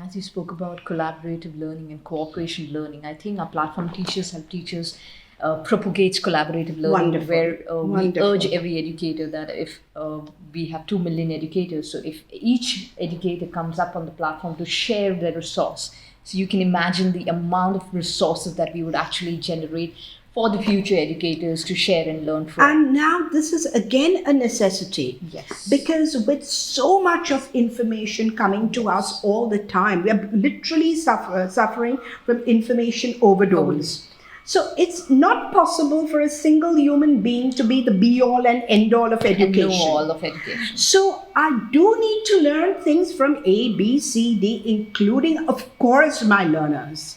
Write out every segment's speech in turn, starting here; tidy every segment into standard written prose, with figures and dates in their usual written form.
as you spoke about collaborative learning and cooperation learning, I think our platform Teachers Help Teachers propagates collaborative learning. Wonderful. Where we Wonderful. urge every educator that if we have 2 million educators, so if each educator comes up on the platform to share their resource, so you can imagine the amount of resources that we would actually generate for the future educators to share and learn from. And now this is again a necessity. Yes. Because with so much of information coming to us all the time, we are literally suffering from information overdose. So it's not possible for a single human being to be the be-all and end-all of education. And know all of education. So I do need to learn things from A, B, C, D, including, of course, my learners.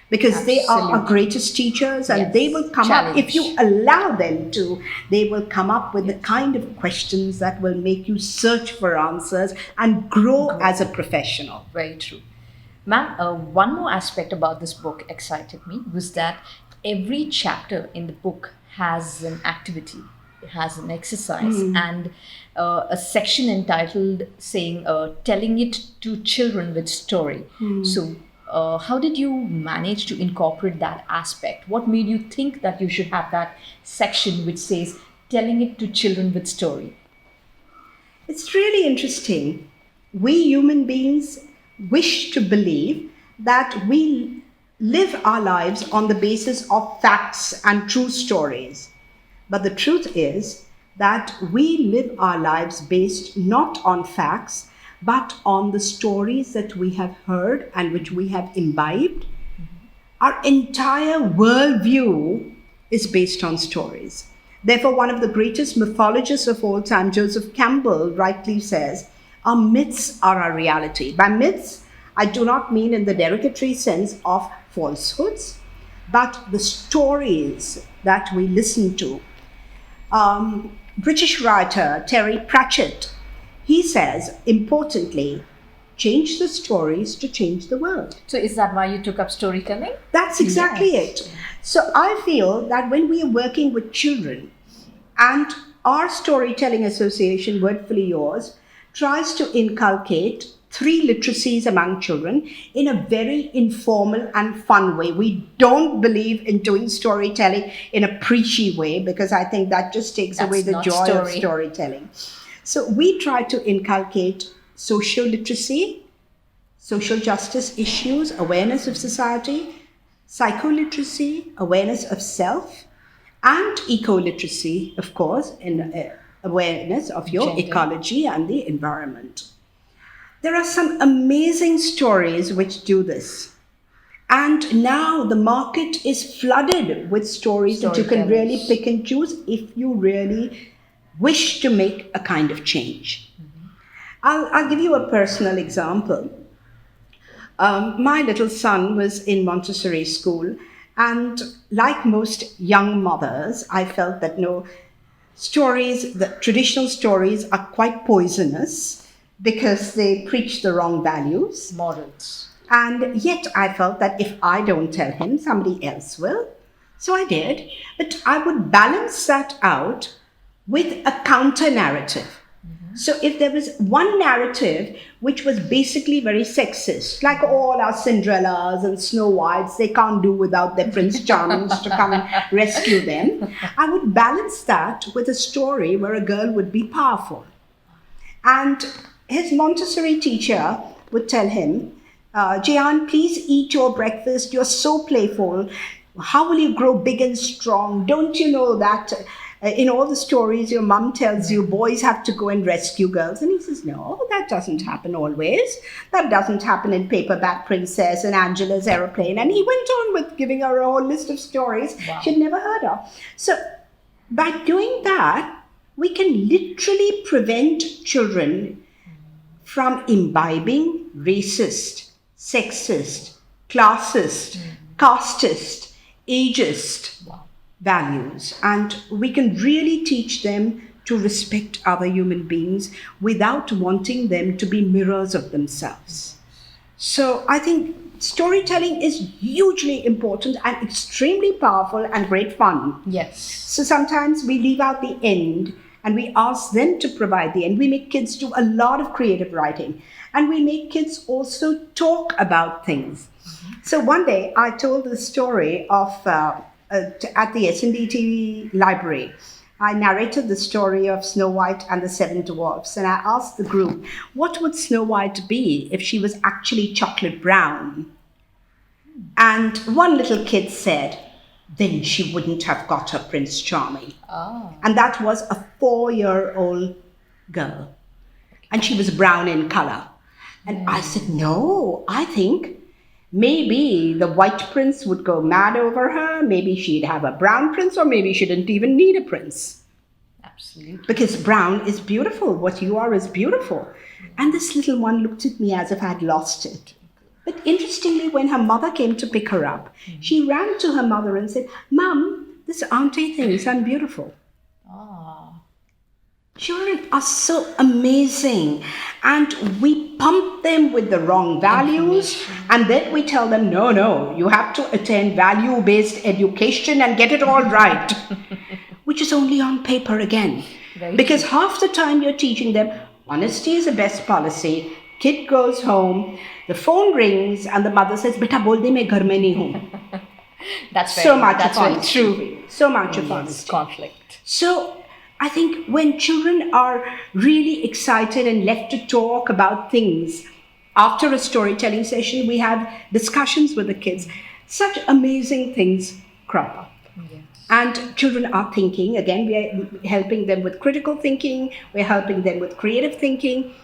Because they are our greatest teachers, and they will come up, if you allow them to, they will come up with the kind of questions that will make you search for answers and grow as a professional. Very true. Ma'am, one more aspect about this book excited me was that every chapter in the book has an activity, it has an exercise, and a section entitled saying, telling it to children with story. So, how did you manage to incorporate that aspect? What made you think that you should have that section which says telling it to children with story? It's really interesting. We human beings wish to believe that we live our lives on the basis of facts and true stories. But the truth is that we live our lives based not on facts, but on the stories that we have heard and which we have imbibed. Our entire worldview is based on stories. Therefore, one of the greatest mythologists of all time, Joseph Campbell, rightly says, our myths are our reality. By myths, I do not mean in the derogatory sense of falsehoods, but the stories that we listen to. British writer Terry Pratchett, he says, importantly, change the stories to change the world. So is that why you took up storytelling? That's exactly it. So I feel that when we are working with children, and our Storytelling Association, Wordfully Yours, tries to inculcate 3 literacies among children in a very informal and fun way. We don't believe in doing storytelling in a preachy way, because I think that just takes away the joy of storytelling. So we try to inculcate social literacy, social justice issues, awareness of society, psycholiteracy, awareness of self, and eco-literacy, of course, in awareness of your ecology and the environment. There are some amazing stories which do this. And now the market is flooded with stories that you can really pick and choose if you really wish to make a kind of change. I'll give you a personal example. My little son was in Montessori school, and like most young mothers, I felt that stories, the traditional stories, are quite poisonous because they preach the wrong values. Morals. And yet I felt that if I don't tell him, somebody else will. So I did. But I would balance that out with a counter narrative. So if there was one narrative which was basically very sexist, like all our Cinderellas and Snow Whites, they can't do without their Prince Charmings to come and rescue them, I would balance that with a story where a girl would be powerful. And his Montessori teacher would tell him, Jayan, please eat your breakfast. You're so playful. How will you grow big and strong? Don't you know that in all the stories your mom tells you boys have to go and rescue girls? And he says, no, that doesn't happen always. That doesn't happen in Paperback Princess and Angela's Aeroplane. And he went on with giving her a whole list of stories she'd never heard of. So by doing that, we can literally prevent children from imbibing racist, sexist, classist, casteist, ageist values. And we can really teach them to respect other human beings without wanting them to be mirrors of themselves. So I think storytelling is hugely important and extremely powerful and great fun. Yes. So sometimes we leave out the end and we ask them to provide the end. We make kids do a lot of creative writing. And we make kids also talk about things. So one day I told the story of, at the SNDT library, I narrated the story of Snow White and the Seven Dwarfs, and I asked the group, what would Snow White be if she was actually chocolate brown? And one little kid said, then she wouldn't have got her Prince Charming. Oh. And that was a 4-year-old girl. And she was brown in color. And I said, no, I think maybe the white prince would go mad over her. Maybe she'd have a brown prince, or maybe she didn't even need a prince. Absolutely. Because brown is beautiful. What you are is beautiful. And this little one looked at me as if I'd lost it. But interestingly, when her mother came to pick her up, she ran to her mother and said, Mum, this auntie thinks I'm beautiful. Oh. Children are so amazing, and we pump them with the wrong values, and then we tell them, no, you have to attend value-based education and get it all right, which is only on paper again. Right. Because half the time you're teaching them, honesty is the best policy. Kid goes home, the phone rings, and the mother says, Beta bol de, main ghar mein nahi hoon. That's So much that's of very honesty. true. So much of Yes, honesty. conflict. So I think when children are really excited and left to talk about things, after a storytelling session, we have discussions with the kids. Such amazing things crop up. Yes. And children are thinking. Again, we are helping them with critical thinking. We're helping them with creative thinking.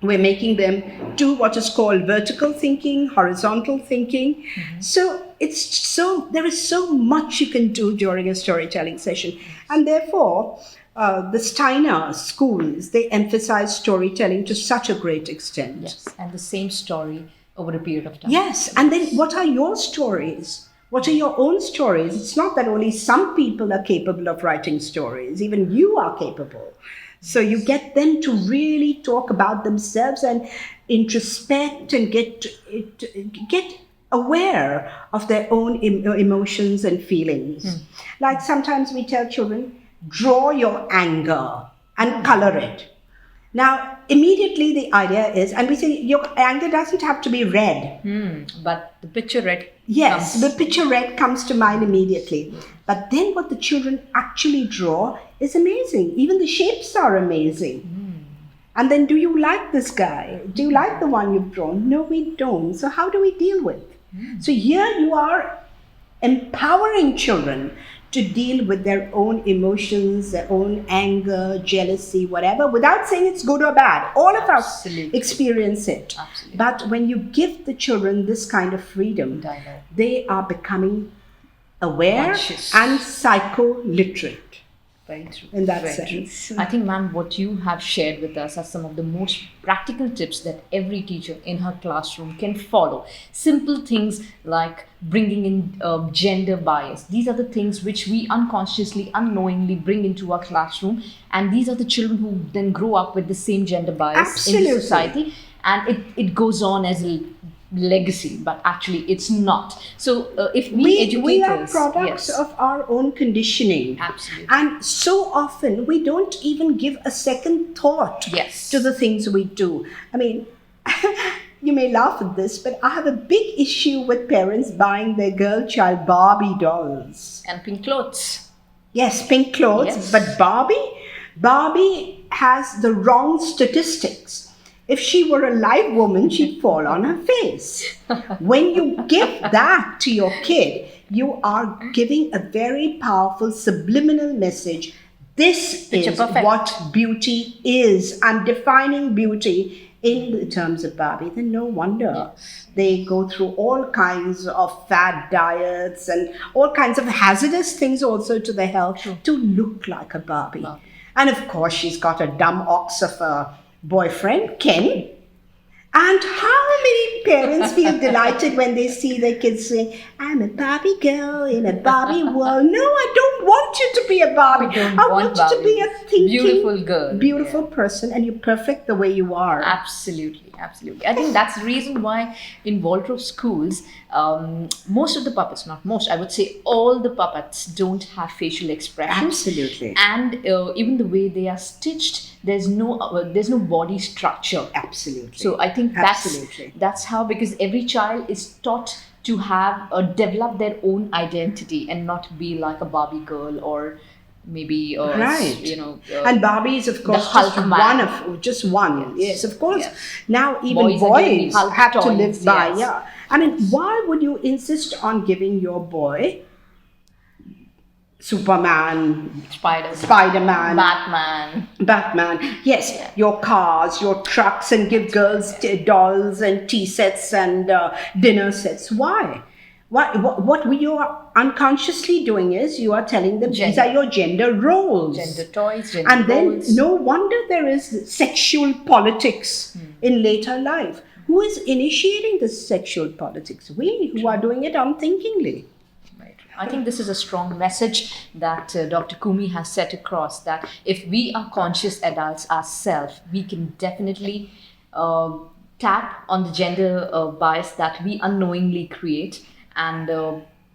We're making them do what is called vertical thinking, horizontal thinking. So there is so much you can do during a storytelling session. And therefore, the Steiner schools, they emphasize storytelling to such a great extent. Yes. And the same story over a period of time. Yes. And then what are your stories? What are your own stories? It's not that only some people are capable of writing stories. Even you are capable. So you get them to really talk about themselves and introspect and get aware of their own emotions and feelings. Like sometimes we tell children, draw your anger and color it. Now, immediately the idea is, and we say your anger doesn't have to be red. But the picture red. Yes, comes. the picture red comes to mind immediately. But then what the children actually draw is amazing. Even the shapes are amazing. And then, do you like this guy? Do you like the one you've drawn? No, we don't. So how do we deal with? So here you are empowering children to deal with their own emotions, their own anger, jealousy, whatever, without saying it's good or bad. All of us Absolutely. experience it. Absolutely. But when you give the children this kind of freedom, Dialogue. they are becoming aware Conscious. and psycho-literate. Very true. In that Very sense. true. I think, ma'am, what you have shared with us are some of the most practical tips that every teacher in her classroom can follow. Simple things like bringing in gender bias. These are the things which we unconsciously, unknowingly bring into our classroom. And these are the children who then grow up with the same gender bias in Absolutely. the society. And it goes on as a legacy, but actually it's not. So if we educators, we are products yes, of our own conditioning. Absolutely. And so often we don't even give a second thought Yes. to the things we do. I mean, you may laugh at this, but I have a big issue with parents buying their girl child Barbie dolls. and pink clothes. Yes, pink clothes, Yes. but Barbie has the wrong statistics. If she were a live woman, she'd fall on her face. When you give that to your kid, you are giving a very powerful subliminal message. This Picture is perfect. what beauty is. I'm defining beauty in the terms of Barbie. Then no wonder they go through all kinds of fad diets and all kinds of hazardous things also to their health to look like a Barbie. And of course, she's got a dumb ox of a boyfriend, Ken. And how many parents feel delighted when they see their kids saying, I'm a Barbie girl in a Barbie world. No, I don't want you to be a Barbie. We don't I want want you to be a Barbies. thinking, Beautiful girl. beautiful person, and you're perfect the way you are. Absolutely, absolutely. I think that's the reason why in Waldorf schools, most of the puppets, not most, I would say all the puppets don't have facial expressions. Absolutely. And even the way they are stitched, there's no body structure. Absolutely. So I think Absolutely. that's how, because every child is taught to have develop their own identity and not be like a Barbie girl, or maybe Right. and And Barbie is, of course, Hulk just man. just one. Yes, of course. Yes. Now even Boys are getting boys Hulk have to toys, live by. yes. Yeah. I mean, why would you insist on giving your boy Superman, Spider-Man, Batman? Yes, Yeah. your cars, your trucks, and give girls dolls and tea sets and dinner sets. Why? What you are unconsciously doing is you are telling them these Gender. are your gender roles. Gender toys, gender And then roles. no wonder there is sexual politics in later life. Who is initiating this sexual politics? We, who are doing it unthinkingly. Right. I think this is a strong message that Dr. Coomi has set across, that if we are conscious adults ourselves, we can definitely tap on the gender bias that we unknowingly create, and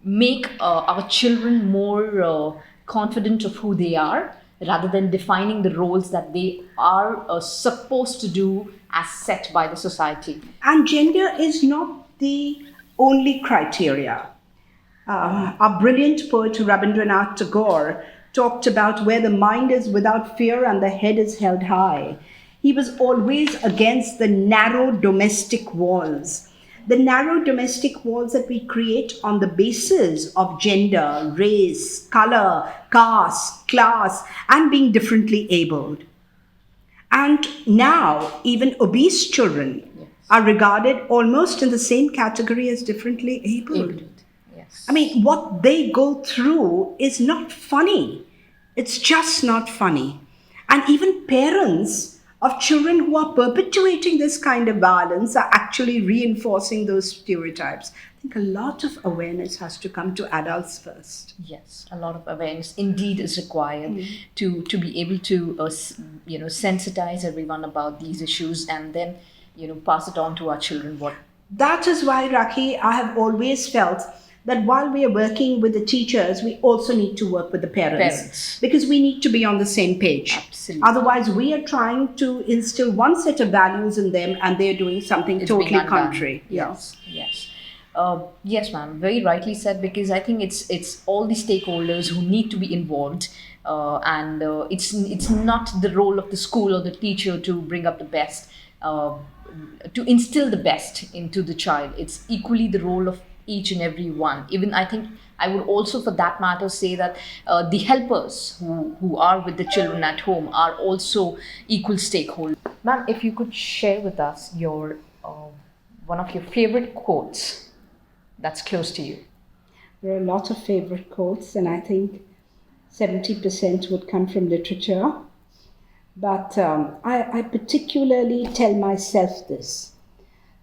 make our children more confident of who they are, rather than defining the roles that they are supposed to do as set by the society. And gender is not the only criteria. Our brilliant poet Rabindranath Tagore talked about where the mind is without fear and the head is held high. He was always against the narrow domestic walls. The narrow domestic walls that we create on the basis of gender, race, color, caste, class, and being differently abled. And now, even obese children are regarded almost in the same category as differently abled. Yes. I mean, what they go through is not funny. It's just not funny. And even parents of children who are perpetuating this kind of violence are actually reinforcing those stereotypes. I think a lot of awareness has to come to adults first. Yes, a lot of awareness indeed is required to be able to sensitize everyone about these issues, and then pass it on to our children. That is why, Rakhi, I have always felt that while we are working with the teachers, we also need to work with the parents. Because we need to be on the same page. Absolutely. Otherwise, we are trying to instill one set of values in them and they're doing something totally contrary. Yes, yes. Yes, ma'am. Very rightly said, because I think it's all the stakeholders who need to be involved, and it's not the role of the school or the teacher to bring up the best, to instill the best into the child. It's equally the role of each and every one. Even I think I would also, for that matter, say that the helpers who are with the children at home are also equal stakeholders. Ma'am, if you could share with us your one of your favorite quotes that's close to you. There are a lot of favorite quotes, and I think 70% would come from literature. But I particularly tell myself this.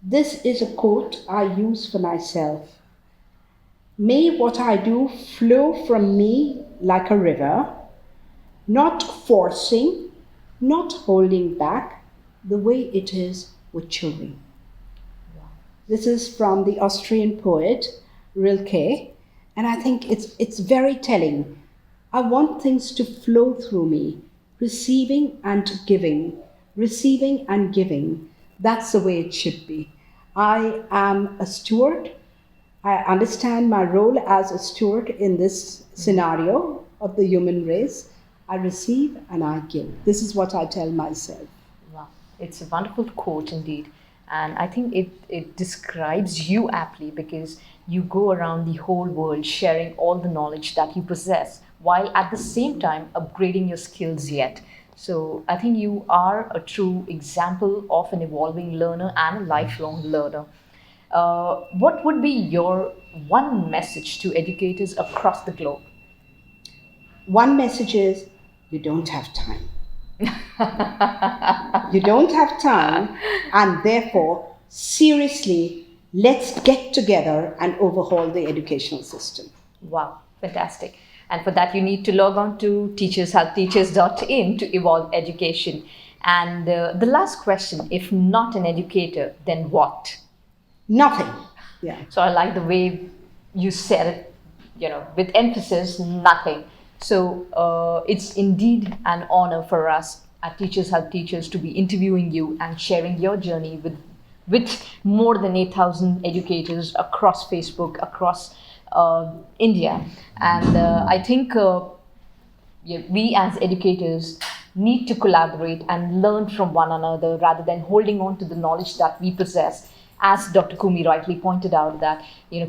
This is a quote I use for myself. May what I do flow from me like a river, not forcing, not holding back, the way it is with children. Wow. This is from the Austrian poet Rilke, and I think it's very telling. I want things to flow through me, receiving and giving, receiving and giving. That's the way it should be. I am a steward. I understand my role as a steward in this scenario of the human race. I receive and I give. This is what I tell myself. Wow, it's a wonderful quote indeed. And I think it describes you aptly, because you go around the whole world sharing all the knowledge that you possess, while at the same time upgrading your skills yet. So I think you are a true example of an evolving learner and a lifelong learner. What would be your one message to educators across the globe? One message is, you don't have time. You don't have time, and therefore, seriously, let's get together and overhaul the educational system. Wow, fantastic. And for that, you need to log on to TeachersHelpTeachers.in to evolve education. And the last question, if not an educator, then what? Nothing. Yeah. So I like the way you said it, with emphasis, nothing. So it's indeed an honor for us at Teachers Help Teachers to be interviewing you and sharing your journey with more than 8,000 educators across Facebook, across India. And I think we as educators need to collaborate and learn from one another rather than holding on to the knowledge that we possess. As Dr. Coomi rightly pointed out, that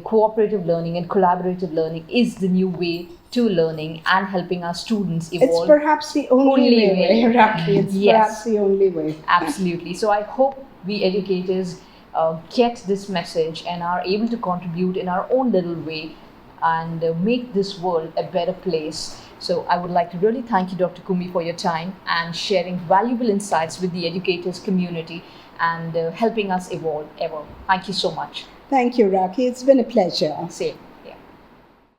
cooperative learning and collaborative learning is the new way to learning and helping our students evolve. It's perhaps the only way, Rakhi. It's perhaps the only way. Absolutely. So I hope we educators get this message and are able to contribute in our own little way and make this world a better place. So I would like to really thank you, Dr. Coomi, for your time and sharing valuable insights with the educators community and helping us evolve ever. Thank you so much. Thank you, Rakhi. It's been a pleasure. Same.